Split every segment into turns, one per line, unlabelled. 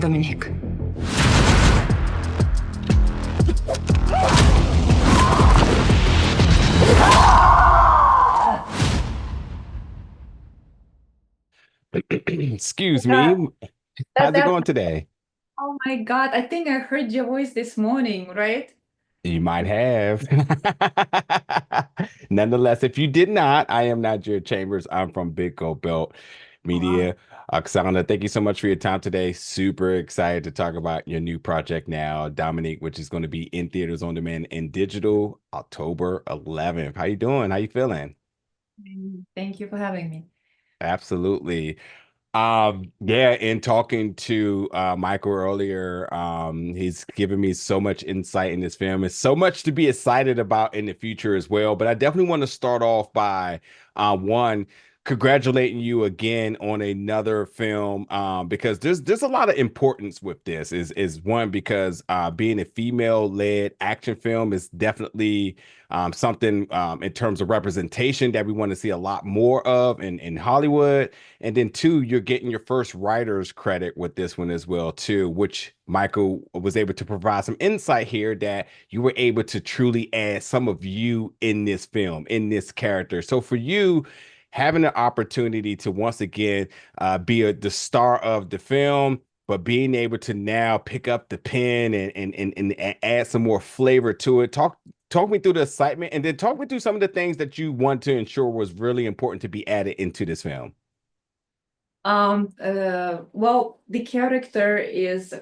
Dominique.
Excuse
God,
me.
that
How's it
that
going today?
oh my God, I think I heard your voice this morning, right?
You might have. Nonetheless, if you did not, I am not Jared Chambers. I'm from Big Gold Belt
Uh,
Media. Oksana, thank you so much for your time today. Super excited to talk about your new project now, Dominique, which is going to be in theaters on demand and digital October 11th. How you doing? How you feeling?
Thank you for having me.
Absolutely. Yeah, in talking to Michael earlier, he's given me so much insight in this film. It's so much to be excited about in the future as well. But I definitely want to start off by one, congratulating you again on another film because there's a lot of importance with this. Is one because being a female-led action film is definitely something in terms of representation that we want to see a lot more of in Hollywood. And then two, you're getting your first writer's credit with this one as well, too, which Michael was able to provide some insight here that you were able to truly add some of you in this film, in this character. So for you, having an opportunity to once again the star of the film, but being able to now pick up the pen and add some more flavor to it. Talk me through the excitement and then talk me through some of the things that you want to ensure was really important to be added into this film.
Well, the character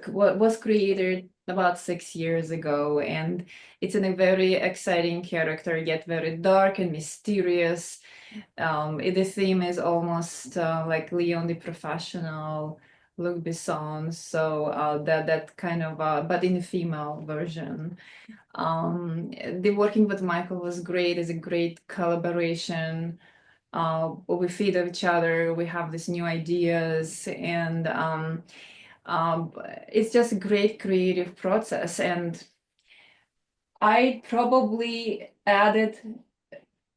was created about 6 years ago, and it's a very exciting character, yet very dark and mysterious. The theme is almost like Leon the Professional, Luc Besson, so that kind of, but in a female version. The working with Michael was great. It's a great collaboration. We feed each other, we have these new ideas, and um, it's just a great creative process. And I probably added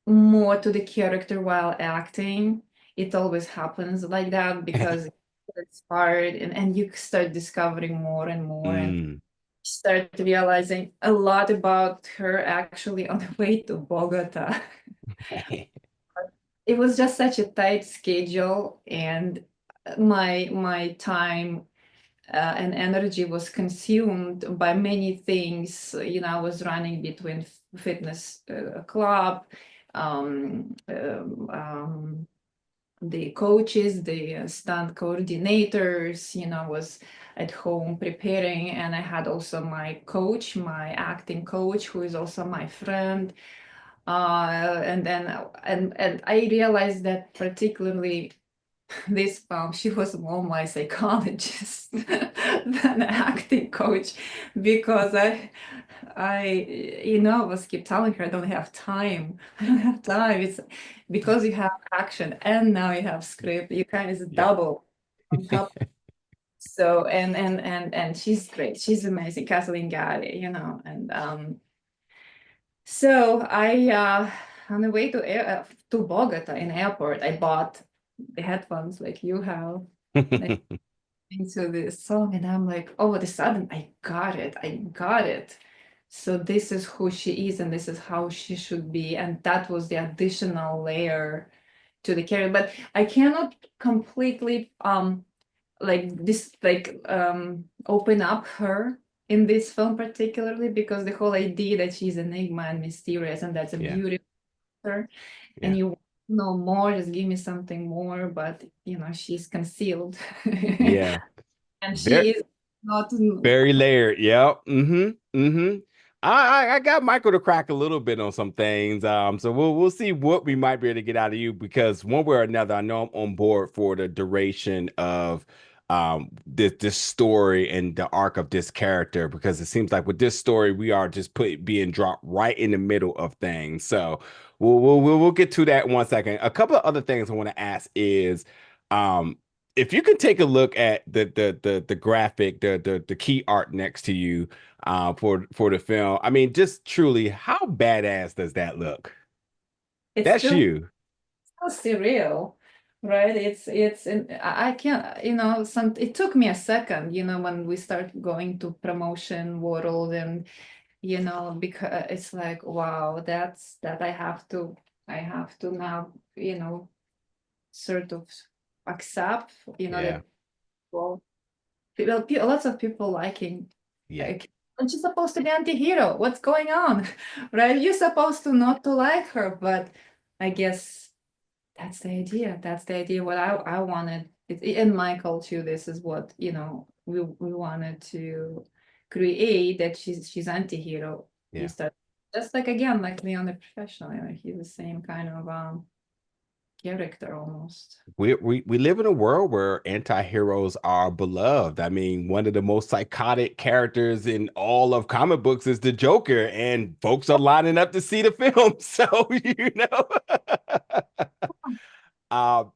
more to the character while acting. It always happens like that because it's hard, and you start discovering more and more and
Mm.
start realizing a lot about her actually on the way to Bogota. It was just such a tight schedule, and my time and energy was consumed by many things. I was running between fitness club, um, um, um, the coaches, the stunt coordinators. Was at home preparing, and I had also my coach, my acting coach, who is also my friend. And then and I realized that particularly this she was more my psychologist than acting coach, because I was keep telling her, I don't have time. It's because you have action and now you have script, you kind of
Yeah.
double on top. So and she's great, she's amazing, Kathleen Gary, and so I, on the way to Bogota in airport, I bought the headphones like you have, like, into this song, and I'm like, all of a sudden, I got it. So this is who she is, and this is how she should be, and that was the additional layer to the character. But I cannot completely open up her in this film, particularly because the whole idea that she's enigma and mysterious, and that's a
Yeah.
beautiful her, and
Yeah.
you know more, just give me something more, but she's concealed.
Yeah.
And
Very
she is not.
very layered. Yep. Mm-hmm. Mm-hmm. I got Michael to crack a little bit on some things. So we'll see what we might be able to get out of you because one way or another, I know I'm on board for the duration of this story and the arc of this character because it seems like with this story we are just being dropped right in the middle of things. So we'll get to that in 1 second. A couple of other things I want to ask is um if you can take a look at the graphic, the key art next to you for the film. I mean, just truly, how badass does that look?
It's
That's
still
you.
so surreal. right? I can't, some it took me a second, when we start going to promotion world, and because it's like, wow, that I have to now, sort of accept,
Yeah,
that, well, lots of people liking,
yeah,
like, and she's supposed to be anti-hero. What's going on? Right? You're supposed to not to like her, but I guess that's the idea. That's the idea. What I wanted, in my culture, this is what, we wanted to create, that she's anti-hero. You
yeah.
start just like, again, like Leon the Professional, he's the same kind of character almost.
We live in a world where anti-heroes are beloved. I mean, one of the most psychotic characters in all of comic books is the Joker, and folks are lining up to see the film. So, I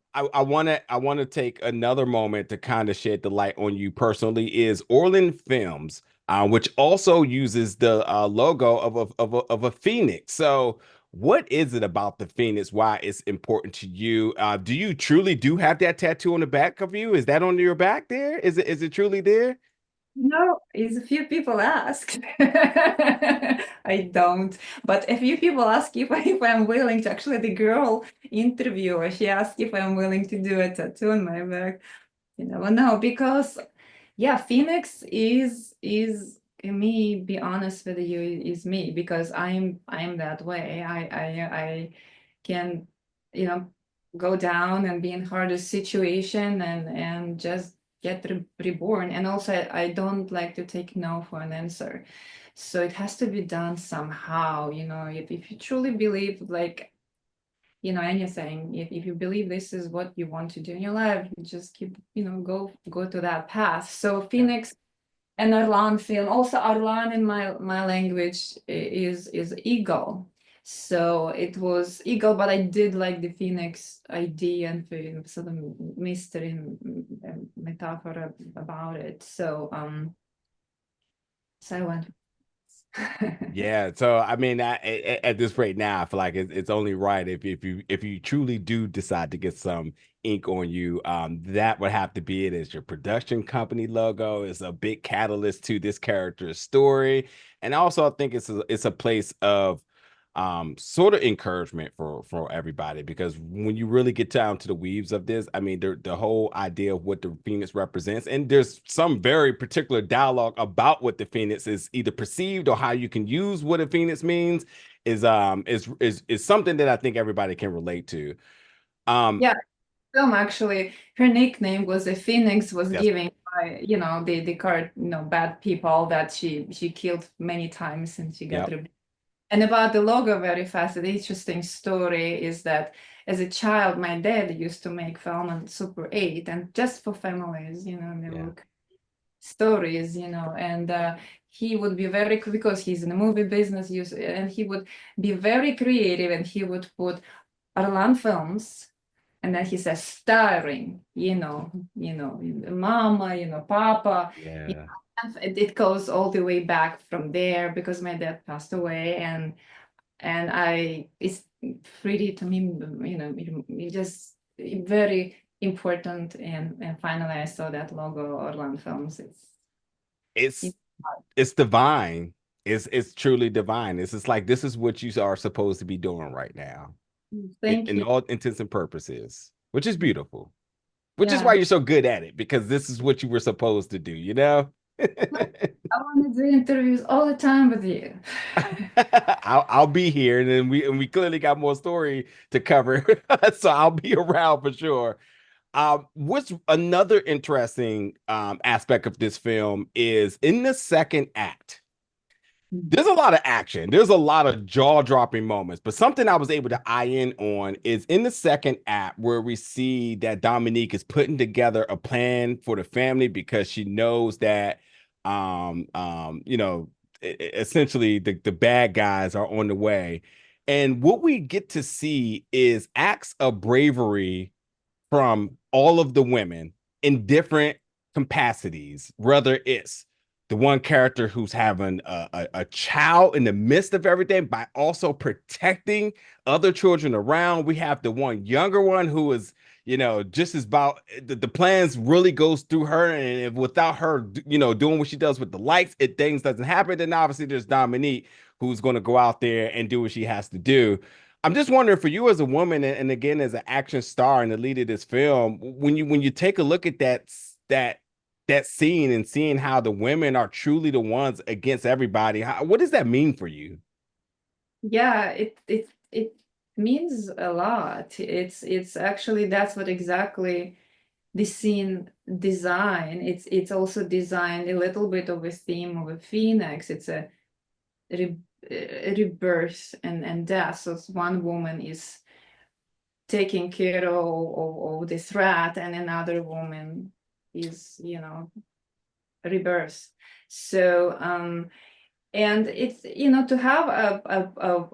want to take another moment to kind of shed the light on you personally. Is Orlan Films, which also uses the logo of a phoenix. So, what is it about the phoenix? Why it's important to you? Do you truly do have that tattoo on the back of you? Is that on your back there? Is it truly there?
No, is a few people ask. I don't. But a few people ask if I'm willing to. Actually, the girl interviewer, she asked if I'm willing to do a tattoo on my back. You never know, because yeah, Phoenix is me. Be honest with you, is me, because I'm that way. I can, you know, go down and be in hardest situation, and just get reborn. And also, I don't like to take no for an answer. So it has to be done somehow, if you truly believe, like, anything, if you believe this is what you want to do in your life, you just keep, go to that path. So
Yeah.
Phoenix and Arlan film. Also, Arlan in my language is eagle. So it was eagle, but I did like the phoenix idea and sort of mystery and metaphor about it. So I went.
Yeah, so I mean, at this rate now, I feel like it's only right if you truly do decide to get some ink on you, that would have to be it as your production company logo. Is a big catalyst to this character's story, and also I think it's a place of sort of encouragement for everybody, because when you really get down to the weaves of this, I mean, the whole idea of what the phoenix represents, and there's some very particular dialogue about what the phoenix is either perceived or how you can use what a phoenix means, is something that I think everybody can relate to. um
Yeah, film actually, her nickname was a phoenix, was
yes,
given by, the card, bad people that she killed many times, and she got
yep,
rebirth. And about the logo, very fast, the interesting story is that as a child, my dad used to make film on Super 8, and just for families, they
yeah,
look stories, and he would be very, because he's in the movie business, and he would be very creative, and he would put Arlan Films, and then he says starring, mama, papa,
yeah.
and it goes all the way back from there, because my dad passed away, and it's pretty to me, it just very important. And finally I saw that logo, Orlan Films.
it's
It's
it's divine. It's truly divine. It's just like this is what you are supposed to be doing right now,
Thank
in
you.
all intents and purposes, which is beautiful. Which is
Yeah,
why you're so good at it, because this is what you were supposed to do?
I want to do interviews all the time with you.
I'll be here, and then we clearly got more story to cover, so I'll be around for sure. What's another interesting aspect of this film is in the second act. There's a lot of action. There's a lot of jaw-dropping moments, but something I was able to eye in on is in the second act where we see that Dominique is putting together a plan for the family because she knows that essentially the bad guys are on the way. And what we get to see is acts of bravery from all of the women in different capacities, whether it's the one character who's having a child in the midst of everything by also protecting other children around. We have the one younger one who is, just as about the plans really goes through her, and if without her, doing what she does with the lights, things doesn't happen. Then obviously there's Dominique who's going to go out there and do what she has to do. I'm just wondering for you as a woman, and again as an action star and the lead of this film, when you take a look at that scene and seeing how the women are truly the ones against everybody, what does that mean for you?
Yeah, it means a lot. It's actually that's what exactly the scene design. It's also designed a little bit of a theme of a phoenix. It's a re rebirth and death. So one woman is taking care of the threat, and another woman is, rebirth. So and it's, to have a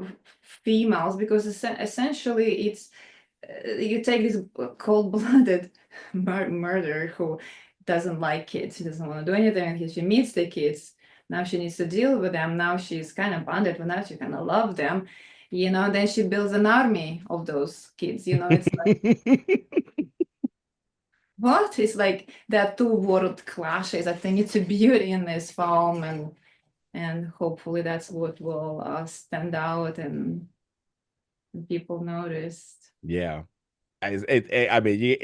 females, because essentially it's you take this cold-blooded murderer who doesn't like kids, he doesn't want to do anything, and she meets the kids. Now she needs to deal with them. Now she's kind of bonded, but now she kind of love them. Then she builds an army of those kids. It's like, what? It's like that two world clashes. I think it's a beauty in this film, and hopefully that's what will stand out and people noticed.
Yeah. I mean,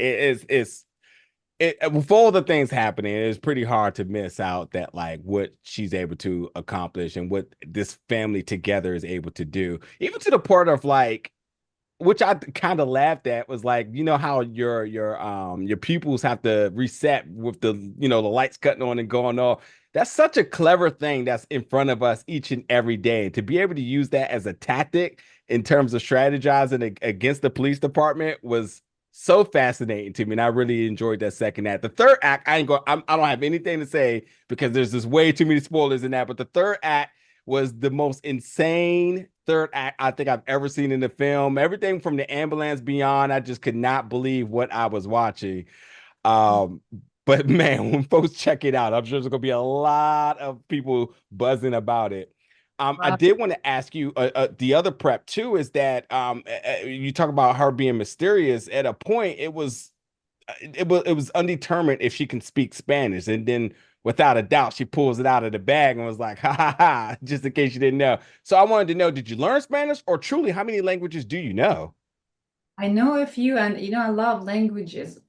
with all the things happening, it's pretty hard to miss out that like what she's able to accomplish and what this family together is able to do, even to the part of like, which I kind of laughed at, was like, how your pupils have to reset with the lights cutting on and going off. That's such a clever thing that's in front of us each and every day. To be able to use that as a tactic in terms of strategizing against the police department was so fascinating to me, and I really enjoyed that second act. The third act, I don't have anything to say because there's just way too many spoilers in that. But the third act was the most insane third act I think I've ever seen in the film. Everything from the ambulance beyond, I just could not believe what I was watching. Um, but man, when folks check it out, I'm sure there's gonna be a lot of people buzzing about it. I did want to ask you the other prep too is that you talk about her being mysterious. At a point, it was undetermined if she can speak Spanish, and then without a doubt, she pulls it out of the bag and was like, "Ha ha ha!" Just in case you didn't know. So I wanted to know: did you learn Spanish, or truly, how many languages do you know?
I know a few, and I love languages.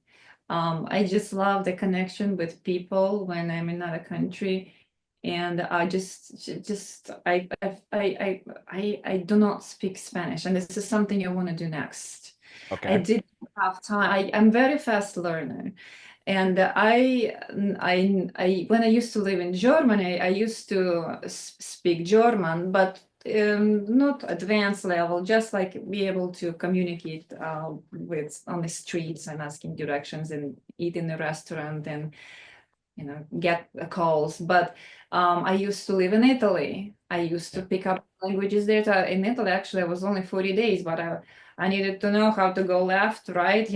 I just love the connection with people when I'm in another country, and I just I do not speak Spanish, and this is something I want to do next. I
Okay.
did have time. I'm very fast learner, and I when I used to live in Germany, I used to speak German, but not advanced level, just like be able to communicate with on the streets and asking directions and eat in a restaurant and get calls. But I used to live in Italy. I used to
Yeah.
pick up languages there. In Italy, actually, I was only 40 days, but I needed to know how to go left, right,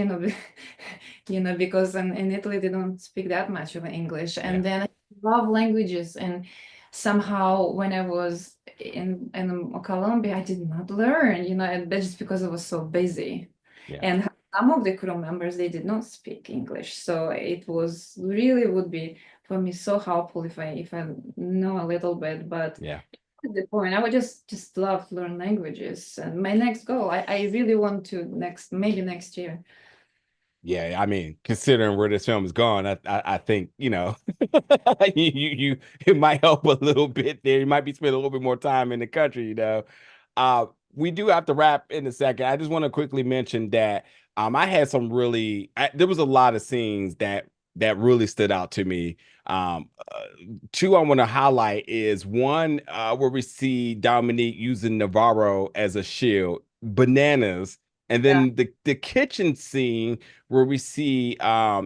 because in Italy they don't speak that much of English.
Yeah.
And then I love languages, and somehow when I was in Colombia, I did not learn, and that's just because I was so busy.
Yeah.
And some of the crew members, they did not speak English, so it was really would be for me so helpful if I know a little bit. But
Yeah.
at the point, I would just love to learn languages. And my next goal, I really want to maybe next year.
Yeah, I mean, considering where this film is going, I think you it might help a little bit there. You might be spending a little bit more time in the country. We do have to wrap in a second. I just want to quickly mention that I had there was a lot of scenes that really stood out to me. Two I want to highlight is one where we see Dominique using Navarro as a shield, bananas, and
Yeah.
then the kitchen scene where we see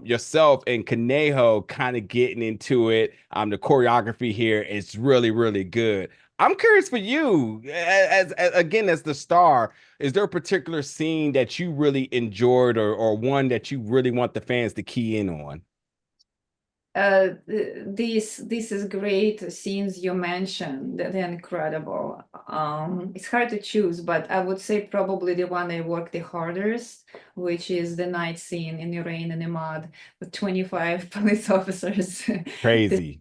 yourself and Conejo kind of getting into it. The choreography here is really, really good. I'm curious for you, as again as the star, is there a particular scene that you really enjoyed, or one that you really want the fans to key in on?
This is great scenes you mentioned. They're incredible. It's hard to choose, but I would say probably the one I worked the hardest, which is the night scene in the rain and the mud with 25 police officers. This
Crazy.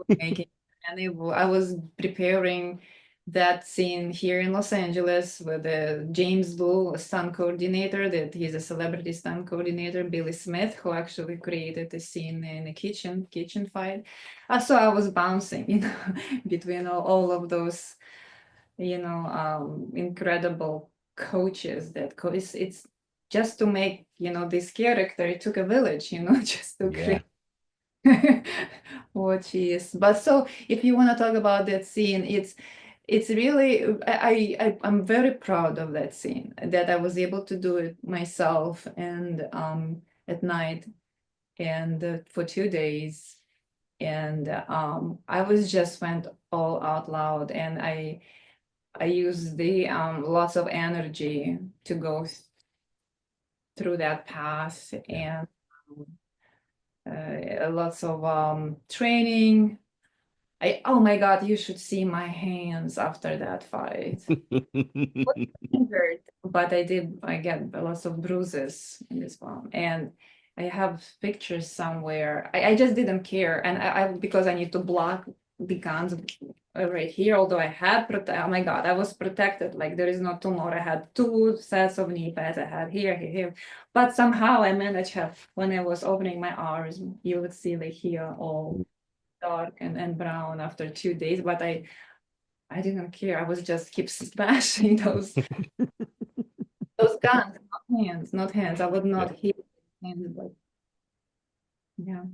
making I was preparing that scene here in Los Angeles with James Blue, a stunt coordinator, that he's a celebrity stunt coordinator, Billy Smith, who actually created the scene in the kitchen fight. So I was bouncing, between all of those, incredible coaches that it's just to make, this character, it took a village, just to
Yeah.
create what she is. But so if you want to talk about that scene, it's really I'm very proud of that scene that I was able to do it myself and at night and for 2 days. And I was just went all out loud, and I used the lots of energy to go through that path,
Yeah.
and lots of training. Oh my God, you should see my hands after that fight. Wasn't injured, but I get lots of bruises in this one. And I have pictures somewhere. I just didn't care. And because I need to block the guns right here, although I had oh my God, I was protected. Like there is no tumor. I had two sets of knee pads. I had here. But somehow I managed to have, when I was opening my arms, you would see like here all dark and brown after 2 days. But I didn't care. I was just keep smashing those guns, not hands. I would
Yeah.
not hit hands, but yeah.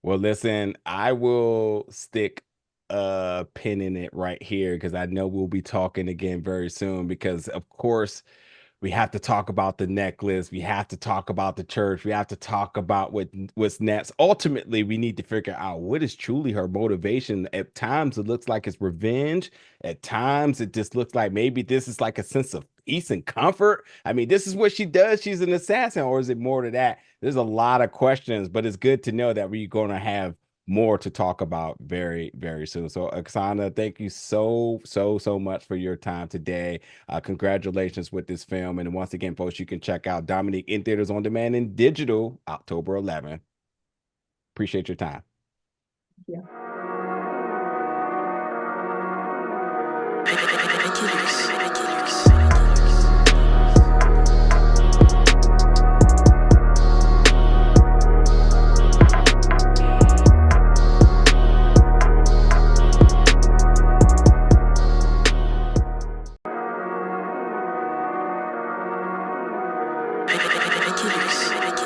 Well, listen, I will stick a pin in it right here because I know we'll be talking again very soon because of course we have to talk about the necklace. We have to talk about the church. We have to talk about what's next. Ultimately, we need to figure out what is truly her motivation. At times, it looks like it's revenge. At times, it just looks like maybe this is like a sense of peace and comfort. I mean, this is what she does. She's an assassin, or is it more to that? There's a lot of questions, but it's good to know that we're going to have more to talk about very, very soon. So, Oksana, thank you so much for your time today. Congratulations with this film. And once again, folks, you can check out Dominique in theaters on demand and digital October 11th. Appreciate your time.
Yeah.
Ridiculous.